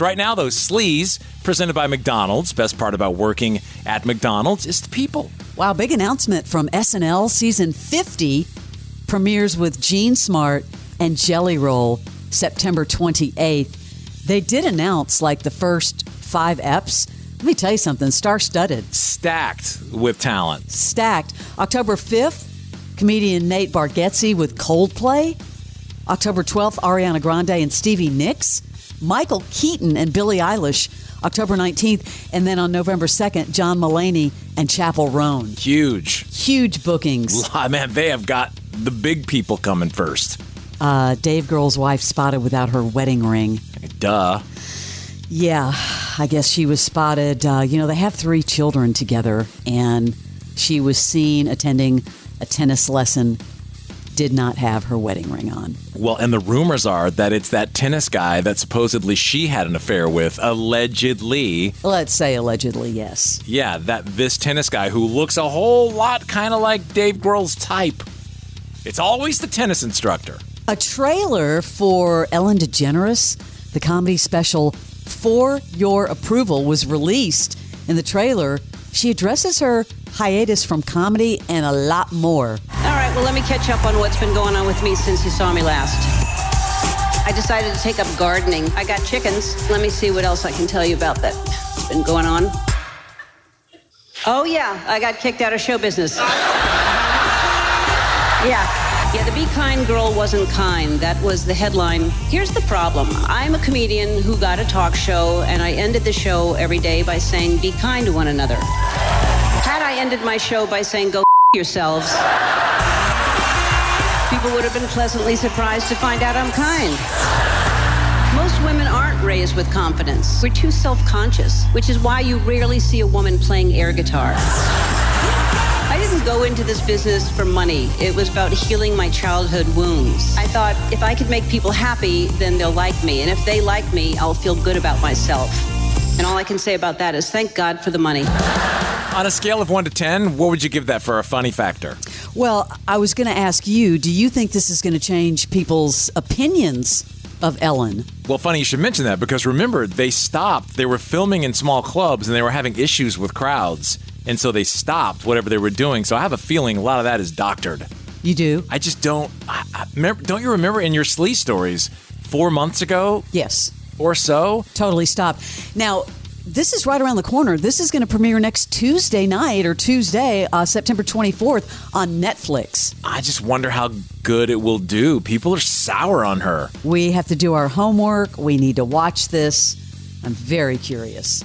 Right now, though, Sleaze, presented by McDonald's. Best part about working at McDonald's is the people. Wow, big announcement from SNL. Season 50 premieres with Gene Smart and Jelly Roll September 28th. They did announce like the first 5 eps. Let me tell you something, star-studded. Stacked with talent. Stacked. October 5th, comedian Nate Bargatze with Coldplay. October 12th, Ariana Grande and Stevie Nicks. Michael Keaton and Billie Eilish, October 19th. And then on November 2nd, John Mulaney and Chappell Roan. Huge bookings. Man, they have got the big people coming first. Dave Grohl's wife spotted without her wedding ring. Duh. Yeah, I guess she was spotted. They have 3 children together, and she was seen attending a tennis lesson. Did not have her wedding ring on. Well, and the rumors are that it's that tennis guy that supposedly she had an affair with, allegedly. Let's say allegedly, yes. Yeah, this tennis guy who looks a whole lot kind of like Dave Grohl's type. It's always the tennis instructor. A trailer for Ellen DeGeneres, the comedy special For Your Approval, was released. In the trailer, she addresses her hiatus from comedy and a lot more. All right, well, let me catch up on what's been going on with me since you saw me last. I decided to take up gardening. I got chickens. Let me see what else I can tell you about that's been going on. Oh, yeah, I got kicked out of show business. Yeah, the Be Kind girl wasn't kind. That was the headline. Here's the problem. I'm a comedian who got a talk show, and I ended the show every day by saying, be kind to one another. Had I ended my show by saying, go yourselves, people would have been pleasantly surprised to find out I'm kind. Most women aren't raised with confidence. We're too self-conscious, which is why you rarely see a woman playing air guitar. I didn't go into this business for money. It was about healing my childhood wounds. I thought if I could make people happy, then they'll like me. And if they like me, I'll feel good about myself. And all I can say about that is thank God for the money. On a scale of 1 to 10, what would you give that for a funny factor? Well, I was going to ask you, do you think this is going to change people's opinions of Ellen? Well, funny you should mention that, because remember, they stopped. They were filming in small clubs and they were having issues with crowds. And so they stopped whatever they were doing. So I have a feeling a lot of that is doctored. You do? I just don't. Don't you remember in your Sleaze stories 4 months ago? Yes. Or so? Totally stopped. Now, this is right around the corner. This is going to premiere next Tuesday night or Tuesday, September 24th on Netflix. I just wonder how good it will do. People are sour on her. We have to do our homework. We need to watch this. I'm very curious.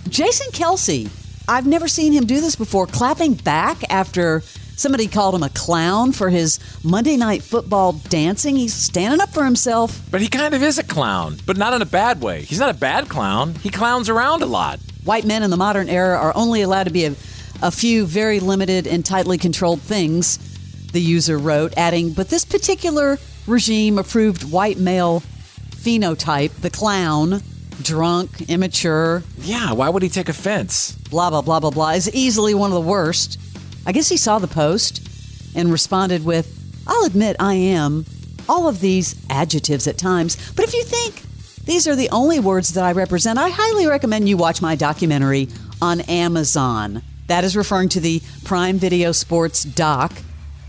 Jason Kelce. I've never seen him do this before, clapping back after somebody called him a clown for his Monday Night Football dancing. He's standing up for himself. But he kind of is a clown, but not in a bad way. He's not a bad clown. He clowns around a lot. White men in the modern era are only allowed to be a few very limited and tightly controlled things, the user wrote, adding, but this particular regime approved white male phenotype, the clown, drunk, immature. Yeah, why would he take offense? Blah, blah, blah, blah, blah, is easily one of the worst. I guess he saw the post and responded with, I'll admit I am all of these adjectives at times, but if you think these are the only words that I represent, I highly recommend you watch my documentary on Amazon. That is referring to the Prime Video Sports doc,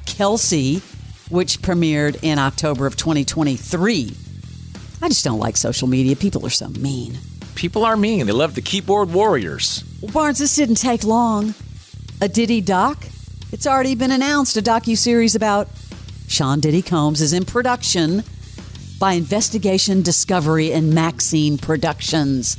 Kelce, which premiered in October of 2023. I just don't like social media. People are so mean. People are mean. They love the keyboard warriors. Well, Barnes, this didn't take long. A Diddy doc? It's already been announced. A docuseries about Sean Diddy Combs is in production by Investigation Discovery and Maxine Productions,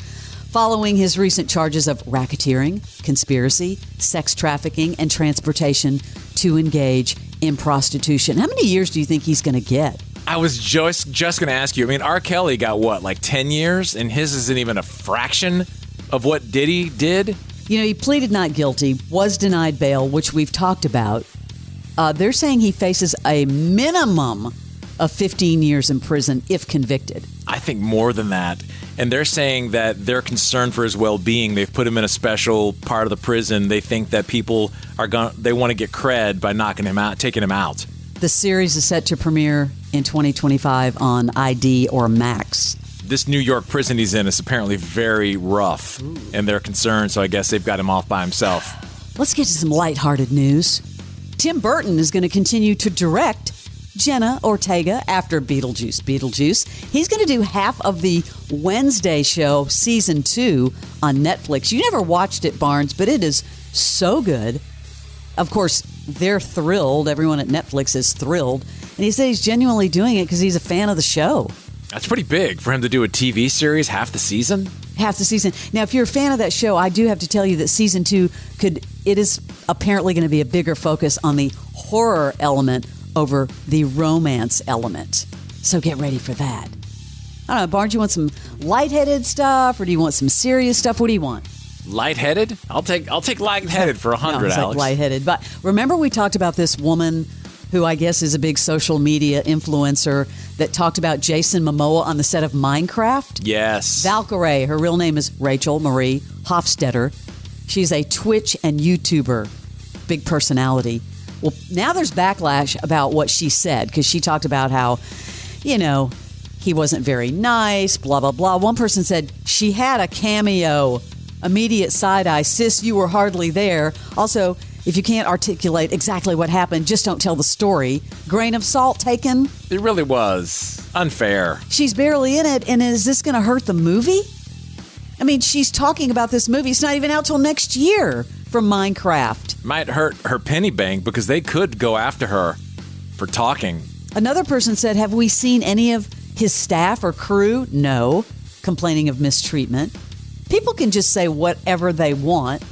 following his recent charges of racketeering, conspiracy, sex trafficking, and transportation to engage in prostitution. How many years do you think he's going to get? I was just going to ask you. I mean, R. Kelly got what, like 10 years? And his isn't even a fraction of what Diddy did? You know, he pleaded not guilty, was denied bail, which we've talked about. They're saying he faces a minimum of 15 years in prison if convicted. I think more than that. And they're saying that they're concerned for his well-being. They've put him in a special part of the prison. They think that people they want to get cred by knocking him out, taking him out. The series is set to premiere in 2025 on ID or Max. this New York prison he's in is apparently very rough, and they're concerned, so I guess they've got him off by himself. Let's get to some lighthearted news. Tim Burton is going to continue to direct Jenna Ortega after Beetlejuice. He's going to do half of the Wednesday show, season 2, on Netflix. You never watched it, Barnes, but it is so good. Of course, they're thrilled. Everyone at Netflix is thrilled. And he said he's genuinely doing it because he's a fan of the show. That's pretty big for him to do a TV series half the season. Half the season. Now, if you're a fan of that show, I do have to tell you that season 2 it is apparently going to be a bigger focus on the horror element over the romance element. So get ready for that. I don't know, Barnes, you want some lightheaded stuff or do you want some serious stuff? What do you want? Lightheaded? I'll take lightheaded for 100, no, Alex. Like lightheaded. But remember we talked about this woman who I guess is a big social media influencer that talked about Jason Momoa on the set of Minecraft? Yes. Valkyrie. Her real name is Rachel Marie Hofstetter. She's a Twitch and YouTuber. Big personality. Well, now there's backlash about what she said because she talked about how, he wasn't very nice, blah, blah, blah. One person said she had a cameo. Immediate side eye. Sis, you were hardly there. Also, if you can't articulate exactly what happened, just don't tell the story. Grain of salt taken? It really was unfair. She's barely in it, and is this going to hurt the movie? I mean, she's talking about this movie. It's not even out till next year from Minecraft. Might hurt her penny bank because they could go after her for talking. Another person said, have we seen any of his staff or crew? No. Complaining of mistreatment. People can just say whatever they want.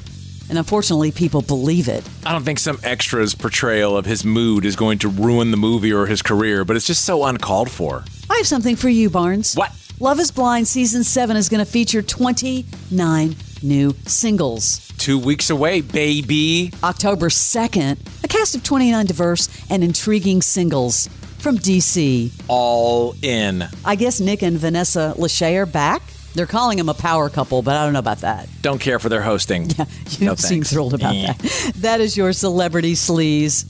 And unfortunately, people believe it. I don't think some extra's portrayal of his mood is going to ruin the movie or his career, but it's just so uncalled for. I have something for you, Barnes. What? Love is Blind Season 7 is going to feature 29 new singles. 2 weeks away, baby. October 2nd, a cast of 29 diverse and intriguing singles from DC. All in. I guess Nick and Vanessa Lachey are back. They're calling them a power couple, but I don't know about that. Don't care for their hosting. Yeah, you don't seem thrilled about that. That is your Celebrity Sleaze.